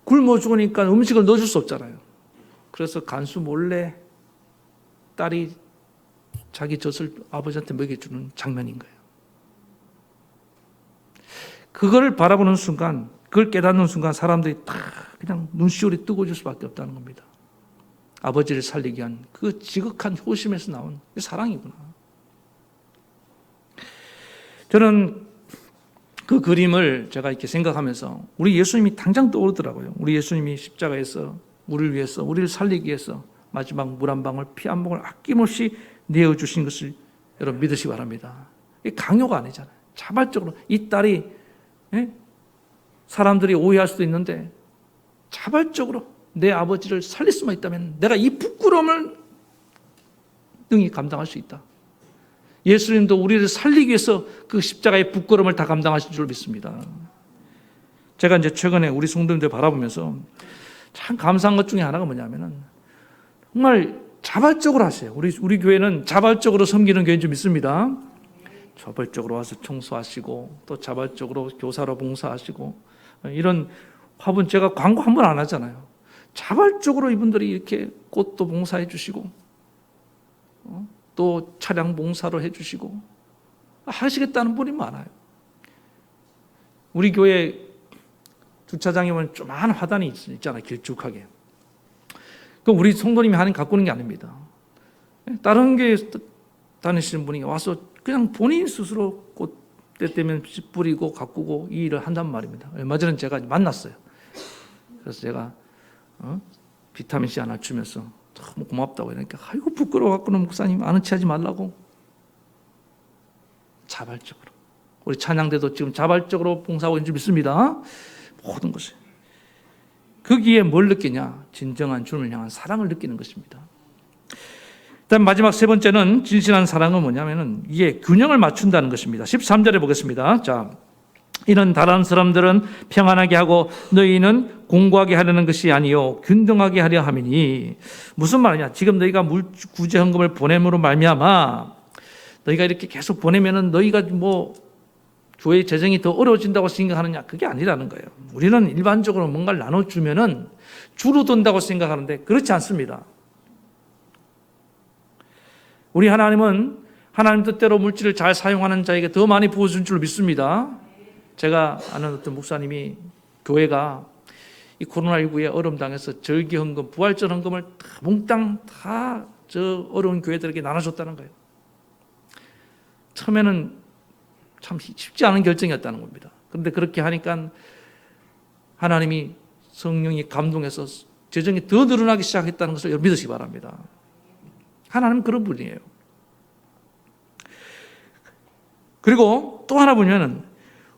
굶어 죽으니까 음식을 넣어줄 수 없잖아요. 그래서 간수 몰래 딸이 자기 젖을 아버지한테 먹여주는 장면인 거예요. 그걸 바라보는 순간, 그걸 깨닫는 순간 사람들이 다 그냥 눈시울이 뜨거워질 수밖에 없다는 겁니다. 아버지를 살리기 위한 그 지극한 효심에서 나온 사랑이구나. 저는 그 그림을 제가 이렇게 생각하면서 우리 예수님이 당장 떠오르더라고요. 우리 예수님이 십자가에서 우리를 위해서, 우리를 살리기 위해서 마지막 물 한 방울, 피 한 방울 아낌없이 내어주신 것을 여러분 믿으시기 바랍니다. 이게 강요가 아니잖아요. 자발적으로 이 딸이 사람들이 오해할 수도 있는데 자발적으로 내 아버지를 살릴 수만 있다면 내가 이 부끄러움을 능히 감당할 수 있다. 예수님도 우리를 살리기 위해서 그 십자가의 부끄러움을 다 감당하신 줄 믿습니다. 제가 이제 최근에 우리 성도님들 바라보면서 참 감사한 것 중에 하나가 뭐냐면은 정말 자발적으로 하세요. 우리 교회는 자발적으로 섬기는 교회인 줄 믿습니다. 자발적으로 와서 청소하시고 또 자발적으로 교사로 봉사하시고 이런 화분 제가 광고 한 번 안 하잖아요. 자발적으로 이분들이 이렇게 꽃도 봉사해 주시고 또 차량 봉사로 해 주시고 하시겠다는 분이 많아요. 우리 교회 주차장에 보면 조그마한 화단이 있잖아요. 길쭉하게. 그 우리 성도님이 하는 갖고 오는 게 아닙니다. 다른 교회 다니시는 분이 와서 그냥 본인 스스로 꽃 때 되면 뿌리고 가꾸고 이 일을 한단 말입니다. 얼마 전에 제가 만났어요. 그래서 제가 비타민C 하나 주면서 너무 고맙다고 하니까 아이고 부끄러워 갖고는 목사님 아는 체 하지 말라고. 자발적으로 우리 찬양대도 지금 자발적으로 봉사하고 있는 줄 믿습니다. 모든 것을 거기에 뭘 느끼냐? 진정한 주님을 향한 사랑을 느끼는 것입니다. 일단 마지막 세 번째는 진실한 사랑은 뭐냐면은 이게 균형을 맞춘다는 것입니다. 13절에 보겠습니다. 자, 이는 다른 사람들은 평안하게 하고 너희는 공고하게 하려는 것이 아니요 균등하게 하려 함이니. 무슨 말이냐? 지금 너희가 구제 헌금을 보냄으로 말미암아 너희가 이렇게 계속 보내면은 너희가 뭐 교회 재정이 더 어려워진다고 생각하느냐? 그게 아니라는 거예요. 우리는 일반적으로 뭔가를 나눠주면은 줄어든다고 생각하는데 그렇지 않습니다. 우리 하나님은 하나님 뜻대로 물질을 잘 사용하는 자에게 더 많이 부어준 줄 믿습니다. 제가 아는 어떤 목사님이 교회가 이 코로나19에 어려움 당해서 절기 헌금, 부활절 헌금을 다 몽땅 다 저 어려운 교회들에게 나눠줬다는 거예요. 처음에는 참 쉽지 않은 결정이었다는 겁니다. 그런데 그렇게 하니까 하나님이 성령이 감동해서 재정이 더 늘어나기 시작했다는 것을 여러분 믿으시기 바랍니다. 하나님은 그런 분이에요. 그리고 또 하나 보면은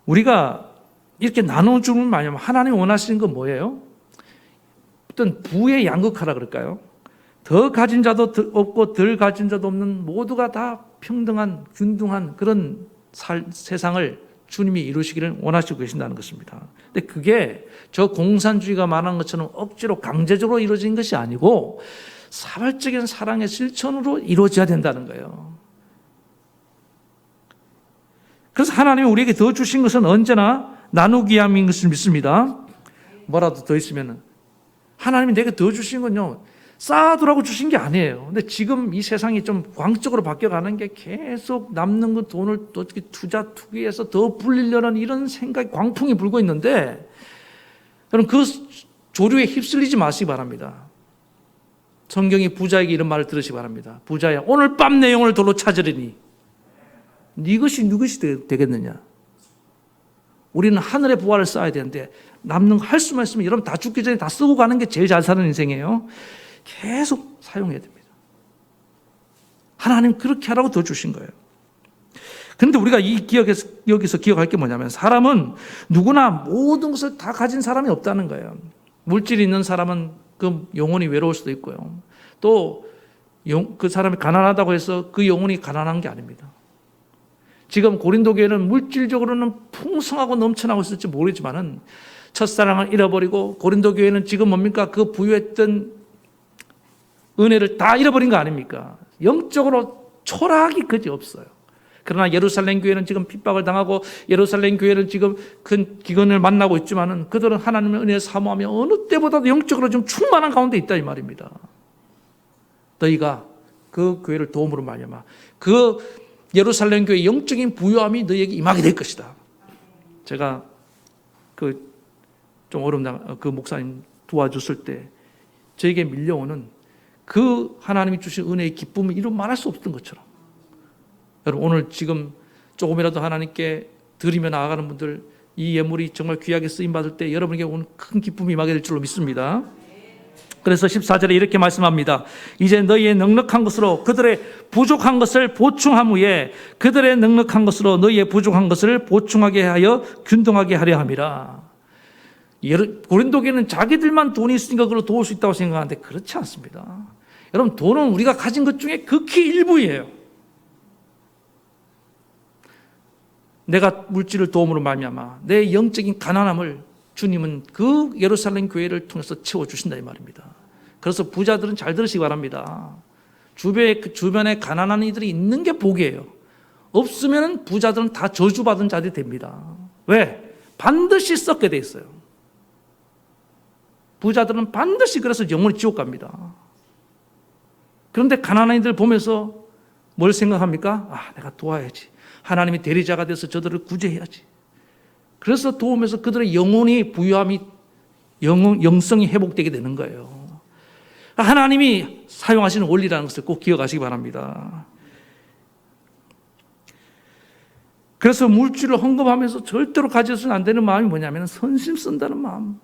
우리가 이렇게 나눠주는 말이면 하나님이 원하시는 건 뭐예요? 어떤 부의 양극화라 그럴까요? 더 가진 자도 없고 덜 가진 자도 없는 모두가 다 평등한 균등한 그런 세상을 주님이 이루시기를 원하시고 계신다는 것입니다. 근데 그게 저 공산주의가 말하는 것처럼 억지로 강제적으로 이루어진 것이 아니고 사발적인 사랑의 실천으로 이루어져야 된다는 거예요. 그래서 하나님이 우리에게 더 주신 것은 언제나 나누기 위함인 것을 믿습니다. 뭐라도 더 있으면 하나님이 내게 더 주신 건요 쌓아두라고 주신 게 아니에요. 근데 지금 이 세상이 좀 광적으로 바뀌어가는 게 계속 남는 그 돈을 또 어떻게 투기해서 더 불리려는 이런 생각이 광풍이 불고 있는데 여러분 그 조류에 휩쓸리지 마시기 바랍니다. 성경이 부자에게 이런 말을 들으시기 바랍니다. 부자야 오늘 밤 내 영혼을 돌로 찾으리니 이것이 되겠느냐. 우리는 하늘의 부활을 쌓아야 되는데 남는 거 할 수만 있으면 여러분 다 죽기 전에 다 쓰고 가는 게 제일 잘 사는 인생이에요. 계속 사용해야 됩니다. 하나님 그렇게 하라고 더 주신 거예요. 그런데 우리가 여기서 기억할 게 뭐냐면 사람은 누구나 모든 것을 다 가진 사람이 없다는 거예요. 물질이 있는 사람은 그 영혼이 외로울 수도 있고요. 또 그 사람이 가난하다고 해서 그 영혼이 가난한 게 아닙니다. 지금 고린도 교회는 물질적으로는 풍성하고 넘쳐나고 있을지 모르지만은 첫사랑을 잃어버리고 고린도 교회는 지금 뭡니까? 그 부유했던 은혜를 다 잃어버린 거 아닙니까? 영적으로 초라하기 그지없어요. 그러나 예루살렘 교회는 지금 핍박을 당하고 예루살렘 교회는 지금 큰 기근을 만나고 있지만은 그들은 하나님의 은혜를 사모하며 어느 때보다도 영적으로 좀 충만한 가운데 있다 이 말입니다. 너희가 그 교회를 도움으로 말미암아 그 예루살렘 교회의 영적인 부유함이 너희에게 임하게 될 것이다. 제가 좀 어려운 그 목사님 도와줬을 때 저에게 밀려오는 그 하나님이 주신 은혜의 기쁨을 이루 말할 수 없던 것처럼 여러분 오늘 지금 조금이라도 하나님께 드리며 나아가는 분들 이 예물이 정말 귀하게 쓰임받을 때 여러분에게 오늘 큰 기쁨이 임하게 될 줄로 믿습니다. 그래서 14절에 이렇게 말씀합니다. 이제 너희의 넉넉한 것으로 그들의 부족한 것을 보충함 후에 그들의 넉넉한 것으로 너희의 부족한 것을 보충하게 하여 균등하게 하려 함이라. 고린도 교회는 자기들만 돈이 있으니까 그걸 도울 수 있다고 생각하는데 그렇지 않습니다. 여러분 돈은 우리가 가진 것 중에 극히 일부예요. 내가 물질을 도움으로 말미암아 내 영적인 가난함을 주님은 그 예루살렘 교회를 통해서 채워주신다 이 말입니다. 그래서 부자들은 잘 들으시기 바랍니다. 주변에 가난한 이들이 있는 게 복이에요. 없으면 부자들은 다 저주받은 자들이 됩니다. 왜? 반드시 썩게 돼 있어요. 부자들은 반드시 그래서 영원히 지옥 갑니다. 그런데 가난한 이들 보면서 뭘 생각합니까? 내가 도와야지. 하나님이 대리자가 돼서 저들을 구제해야지. 그래서 도우면서 그들의 영혼이 부유함이 영성이 회복되게 되는 거예요. 하나님이 사용하시는 원리라는 것을 꼭 기억하시기 바랍니다. 그래서 물질을 헌금하면서 절대로 가져서는 안 되는 마음이 뭐냐면 선심 쓴다는 마음.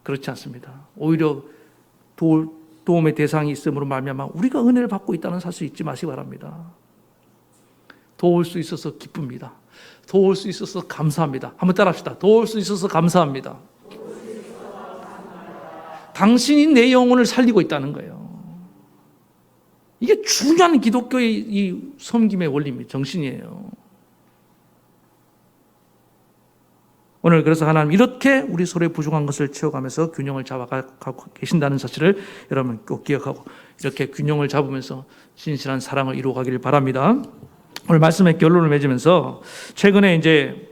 그렇지 않습니다. 오히려 도움의 대상이 있음으로 말미암아 우리가 은혜를 받고 있다는 사실 잊지 마시기 바랍니다. 도울 수 있어서 기쁩니다. 도울 수 있어서 감사합니다. 한번 따라합시다. 도울 수 있어서 감사합니다. 당신이 내 영혼을 살리고 있다는 거예요. 이게 중요한 기독교의 이 섬김의 원리입니다. 정신이에요. 오늘 그래서 하나님 이렇게 우리 서로의 부족한 것을 채워가면서 균형을 잡아가고 계신다는 사실을 여러분 꼭 기억하고 이렇게 균형을 잡으면서 진실한 사랑을 이루어가기를 바랍니다. 오늘 말씀의 결론을 맺으면서 최근에 이제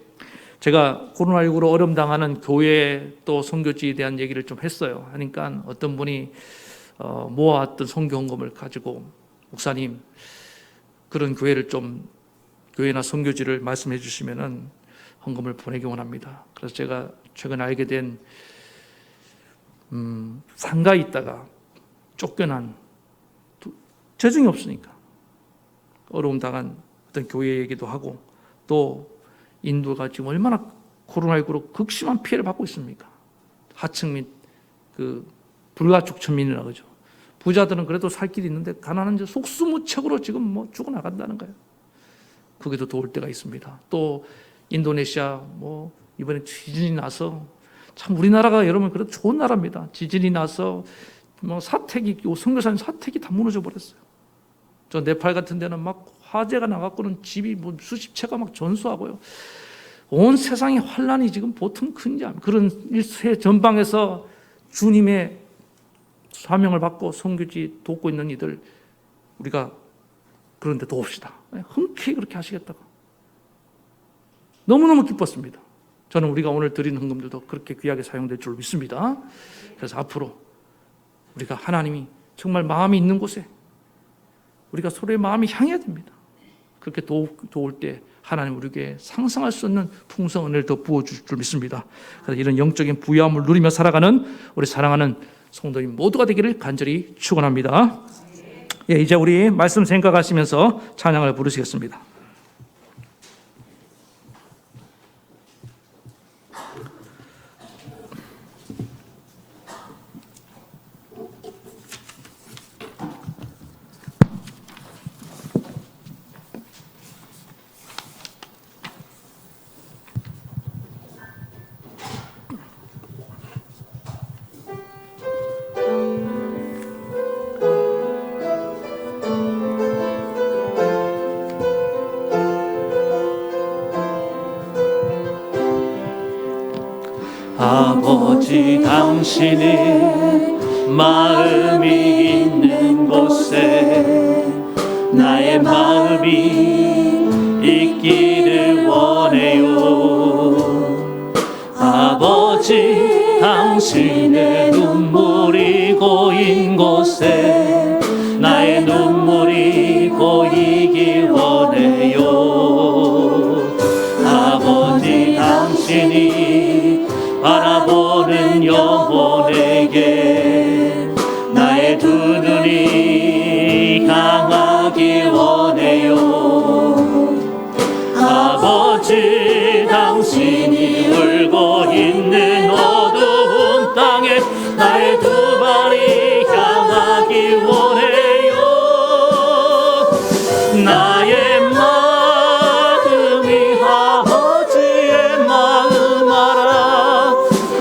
제가 코로나19로 어려움 당하는 교회 또 선교지에 대한 얘기를 좀 했어요. 하니까 어떤 분이 모아왔던 선교 헌금을 가지고 목사님 그런 교회를 좀 교회나 선교지를 말씀해 주시면은 헌금을 보내기 원합니다. 그래서 제가 최근 알게 된 상가에 있다가 쫓겨난 재정이 없으니까 어려움 당한 어떤 교회 얘기도 하고 또 인도가 지금 얼마나 코로나19로 극심한 피해를 받고 있습니까? 하층 및 그 불가촉 천민이라고 그러죠. 부자들은 그래도 살 길이 있는데 가난한 자 속수무책으로 지금 뭐 죽어나간다는 거예요. 거기도 도울 때가 있습니다. 또 인도네시아 이번에 지진이 나서 참 우리나라가 여러분 그래도 좋은 나라입니다. 지진이 나서 사택이 선교사님 사택이 다 무너져 버렸어요. 저 네팔 같은 데는 막 화재가 나갖고는 집이 수십 채가 막 전수하고요. 온 세상의 환란이 지금 보통 큰지 그런 일세 전방에서 주님의 사명을 받고 선교지 돕고 있는 이들 우리가 그런데 도웁시다. 흔쾌히 그렇게 하시겠다고. 너무너무 기뻤습니다. 저는 우리가 오늘 드리는 헌금들도 그렇게 귀하게 사용될 줄 믿습니다. 그래서 앞으로 우리가 하나님이 정말 마음이 있는 곳에 우리가 서로의 마음이 향해야 됩니다. 그렇게 도울 때 하나님 우리에게 상상할 수 없는 풍성 은혜를 더 부어줄 줄 믿습니다. 그래서 이런 영적인 부유함을 누리며 살아가는 우리 사랑하는 성도님 모두가 되기를 간절히 축원합니다. 이제 우리 말씀 생각하시면서 찬양을 부르시겠습니다. 아버지 당신의 마음이 있는 곳에 나의 마음이 있기를 원해요. 아버지 당신의 눈물이 고인 곳에 나의 눈물이 고이길 원해요. 아버지 당신이 바라보는 영혼에게 나의 두 눈이 향하길 원해요. 아버지 당신이 울고 있는 어두운 땅에 나의 두 발이 향하길 원해요. 나의 마음이 아버지의 마음 알아.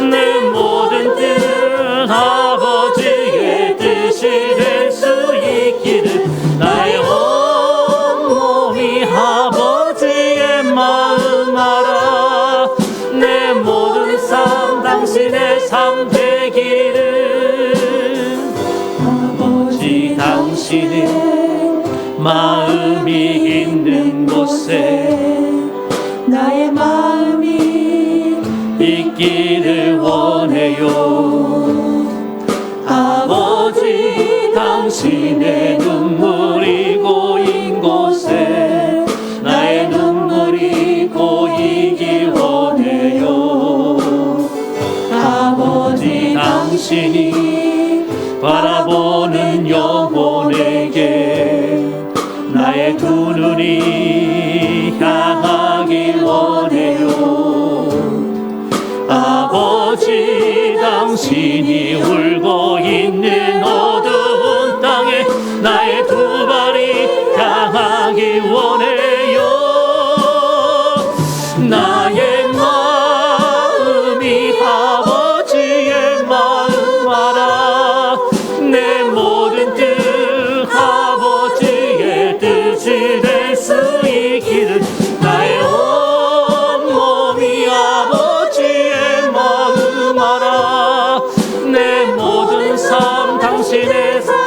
내 모든 뜻 아버지의 뜻이 될 수 있기를. 나의 온 몸이 아버지의 마음 알아. 내 모든 삶 당신의 삶 되기를. 아버지 당신의 마음이 있는 곳에 나의 마음이 있기를 원해요. 아버지 당신의 눈물이 고인 곳에 나의 눈물이 고이길 원해요. 아버지 당신이 바라보는 영혼에게 나의 두 눈이 향하길 원해요. 아버지 당신이 울고 있는 어두운 땅에 나의 두 발이 향하길 원해요. 나의 마음이 아버지의 마음 알아. 내 모든 뜻 아버지의 뜻이 될 수 있기를. 나의 온 몸이 아버지의 마음 알아. 내 모든 삶 당신의 삶.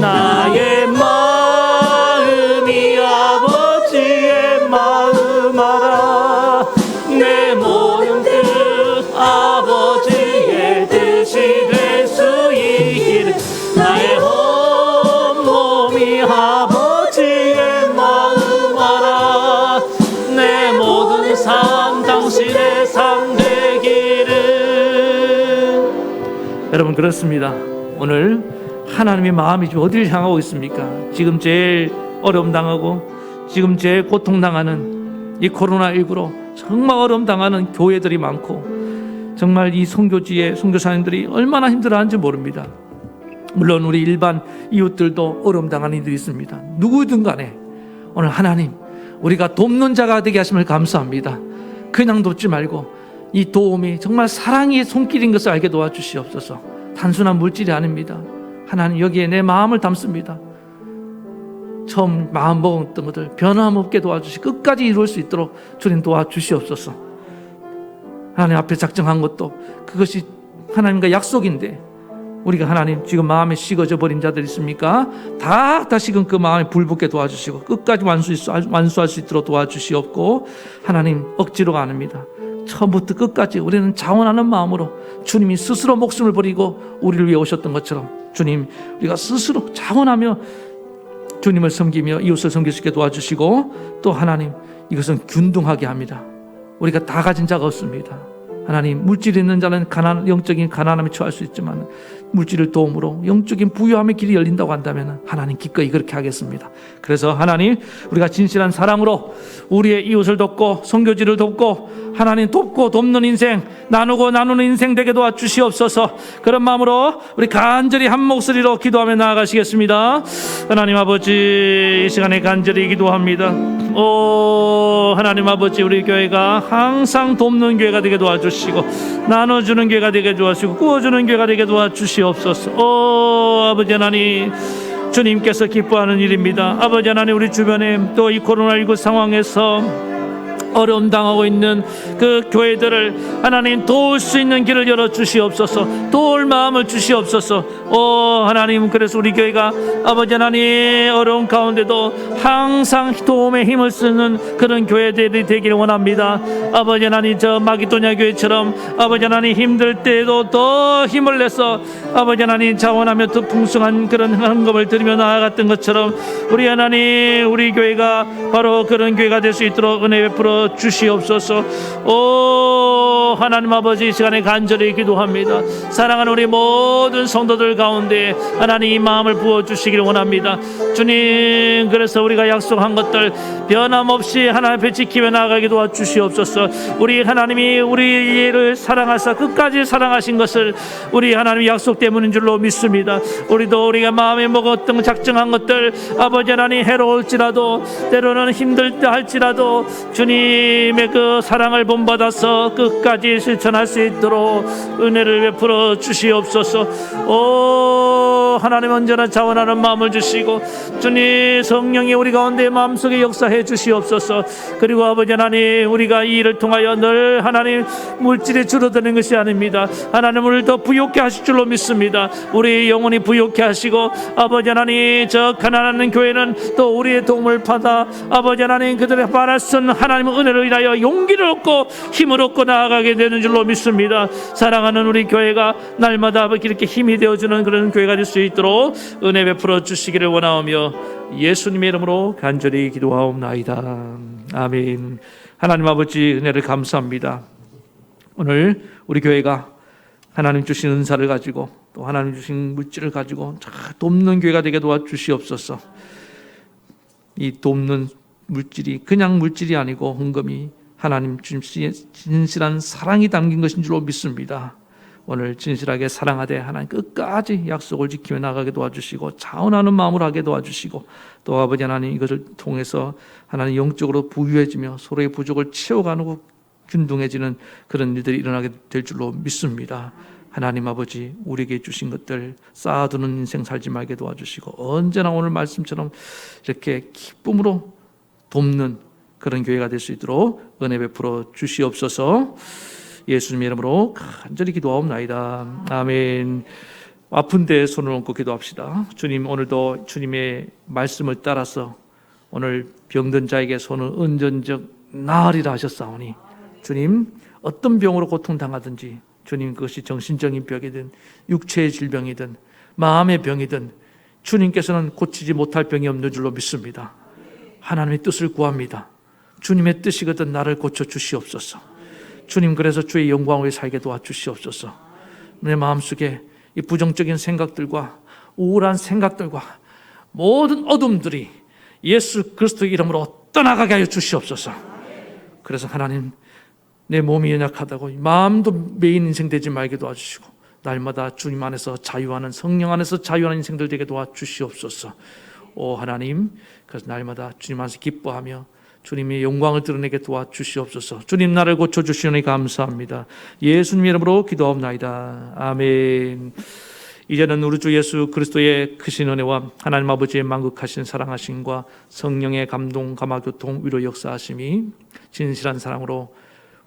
나의 마음이 아버지의 마음 알아. 내 모든 뜻 아버지의 뜻이 될 수 있기를. 나의 온 몸이 아버지의 마음 알아. 내 모든 삶 당신의 삶 되기를. 여러분 그렇습니다. 오늘 하나님의 마음이 지금 어디를 향하고 있습니까? 지금 제일 어려움 당하고 지금 제일 고통당하는 이 코로나19로 정말 어려움 당하는 교회들이 많고 정말 이 선교지의 선교사님들이 얼마나 힘들어하는지 모릅니다. 물론 우리 일반 이웃들도 어려움 당하는 이들이 있습니다. 누구든 간에 오늘 하나님 우리가 돕는 자가 되게 하심을 감사합니다. 그냥 돕지 말고 이 도움이 정말 사랑의 손길인 것을 알게 도와주시옵소서. 단순한 물질이 아닙니다. 하나님 여기에 내 마음을 담습니다. 처음 마음 먹었던 것들 변함없게 도와주시고 끝까지 이룰 수 있도록 주님 도와주시옵소서. 하나님 앞에 작정한 것도 그것이 하나님과 약속인데 우리가 하나님 지금 마음에 식어져 버린 자들 있습니까? 다 다시금 그 마음에 불붙게 도와주시고 끝까지 완수할 수 있도록 도와주시옵고 하나님 억지로가 아닙니다. 처음부터 끝까지 우리는 자원하는 마음으로 주님이 스스로 목숨을 버리고 우리를 위해 오셨던 것처럼 주님 우리가 스스로 자원하며 주님을 섬기며 이웃을 섬길 수 있게 도와주시고 또 하나님 이것은 균등하게 합니다. 우리가 다 가진 자가 없습니다. 하나님 물질이 있는 자는 영적인 가난함에 처할 수 있지만 물질을 도움으로 영적인 부유함의 길이 열린다고 한다면 하나님 기꺼이 그렇게 하겠습니다. 그래서 하나님 우리가 진실한 사랑으로 우리의 이웃을 돕고 선교지를 돕고 하나님 돕고 돕는 인생 나누고 나누는 인생 되게 도와주시옵소서. 그런 마음으로 우리 간절히 한 목소리로 기도하며 나아가시겠습니다. 하나님 아버지 이 시간에 간절히 기도합니다. 오 하나님 아버지 우리 교회가 항상 돕는 교회가 되게 도와주시고 나눠주는 교회가 되게 도와주시고 구워주는 교회가 되게 도와주시옵소서. 오 아버지 하나님 주님께서 기뻐하는 일입니다. 아버지 하나님 우리 주변에 또 이 코로나19 상황에서 어려움 당하고 있는 그 교회들을 하나님 도울 수 있는 길을 열어 주시옵소서. 도울 마음을 주시옵소서. 하나님, 그래서 우리 교회가 아버지 하나님 어려운 가운데도 항상 도움의 힘을 쓰는 그런 교회들이 되기를 원합니다. 아버지 하나님, 저 마기도냐 교회처럼 아버지 하나님 힘들 때에도 더 힘을 내서 아버지 하나님 자원하며 더 풍성한 그런 헌금을 드리며 나아갔던 것처럼 우리 하나님, 우리 교회가 바로 그런 교회가 될 수 있도록 은혜 베풀어 주시옵소서. 하나님 아버지, 이 시간에 간절히 기도합니다. 사랑하는 우리 모든 성도들 가운데 하나님 이 마음을 부어주시기를 원합니다. 주님, 그래서 우리가 약속한 것들 변함없이 하나님 앞에 지키며 나아가게 도와주시옵소서. 우리 하나님이 우리를 사랑하사 끝까지 사랑하신 것을 우리 하나님 약속 때문인 줄로 믿습니다. 우리도 우리가 마음에 먹었던 작정한 것들 아버지 하나님 해로울지라도 때로는 힘들 때 할지라도 주님의 그 사랑을 본받아서 끝까지 실천할 수 있도록 은혜를 베풀어 주시옵소서. 하나님 언제나 자원하는 마음을 주시고 주님 성령이 우리 가운데 마음속에 역사해 주시옵소서. 그리고 아버지 하나님, 우리가 이 일을 통하여 늘 하나님 물질이 줄어드는 것이 아닙니다. 하나님 우리를 더 부욕해 하실 줄로 믿습니다. 우리 영혼이 부욕해 하시고 아버지 하나님, 저 가난한 교회는 또 우리의 도움을 받아 아버지 하나님 그들의 바랄 수 있는 하나님의 은혜를 인하여 용기를 얻고 힘을 얻고 나아가게 되는 줄로 믿습니다. 사랑하는 우리 교회가 날마다 이렇게 힘이 되어주는 그런 교회가 될 수 있도록 은혜 베풀어 주시기를 원하오며 예수님의 이름으로 간절히 기도하옵나이다. 아멘. 하나님 아버지, 은혜를 감사합니다. 오늘 우리 교회가 하나님 주신 은사를 가지고 또 하나님 주신 물질을 가지고 돕는 교회가 되게 도와주시옵소서. 이 돕는 물질이 그냥 물질이 아니고 헌금이 하나님 주신 진실한 사랑이 담긴 것인 줄로 믿습니다. 오늘 진실하게 사랑하되 하나님 끝까지 약속을 지키며 나가게 도와주시고 자원하는 마음으로 하게 도와주시고 또 아버지 하나님 이것을 통해서 하나님 영적으로 부유해지며 서로의 부족을 채워가고 균등해지는 그런 일들이 일어나게 될 줄로 믿습니다. 하나님 아버지, 우리에게 주신 것들 쌓아두는 인생 살지 말게 도와주시고 언제나 오늘 말씀처럼 이렇게 기쁨으로 돕는 그런 교회가 될 수 있도록 은혜 베풀어 주시옵소서. 예수님의 이름으로 간절히 기도하옵나이다. 아멘. 아픈 데 손을 얹고 기도합시다. 주님, 오늘도 주님의 말씀을 따라서 오늘 병든 자에게 손을 얹은 적 나으리라 하셨사오니 주님, 어떤 병으로 고통당하든지 주님, 그것이 정신적인 병이든 육체의 질병이든 마음의 병이든 주님께서는 고치지 못할 병이 없는 줄로 믿습니다. 하나님의 뜻을 구합니다. 주님의 뜻이거든 나를 고쳐 주시옵소서. 주님, 그래서 주의 영광을 위해 살게 도와주시옵소서. 내 마음속에 이 부정적인 생각들과 우울한 생각들과 모든 어둠들이 예수 그리스도의 이름으로 떠나가게 하여 주시옵소서. 그래서 하나님, 내 몸이 연약하다고 마음도 매인 인생 되지 말게 도와주시고 날마다 주님 안에서 자유하는, 성령 안에서 자유하는 인생들 되게 도와주시옵소서. 오 하나님, 그래서 날마다 주님 안에서 기뻐하며 주님의 영광을 드러내게 도와주시옵소서. 주님, 나를 고쳐주시오니 감사합니다. 예수님 이름으로 기도하옵나이다. 아멘. 이제는 우리 주 예수 그리스도의 크신 은혜와 하나님 아버지의 만극하신 사랑하심과 성령의 감동, 감화교통, 위로 역사하심이 진실한 사랑으로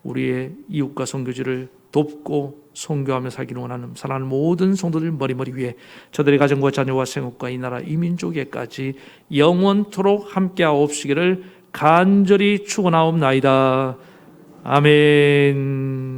우리의 이웃과 선교지를 돕고 선교하며 살기를 원하는 사랑하는 모든 성도들 머리머리 위에 저들의 가정과 자녀와 생업과 이 나라 이 민족에까지 영원토록 함께하옵시기를 간절히 축원하옵나이다. 아멘.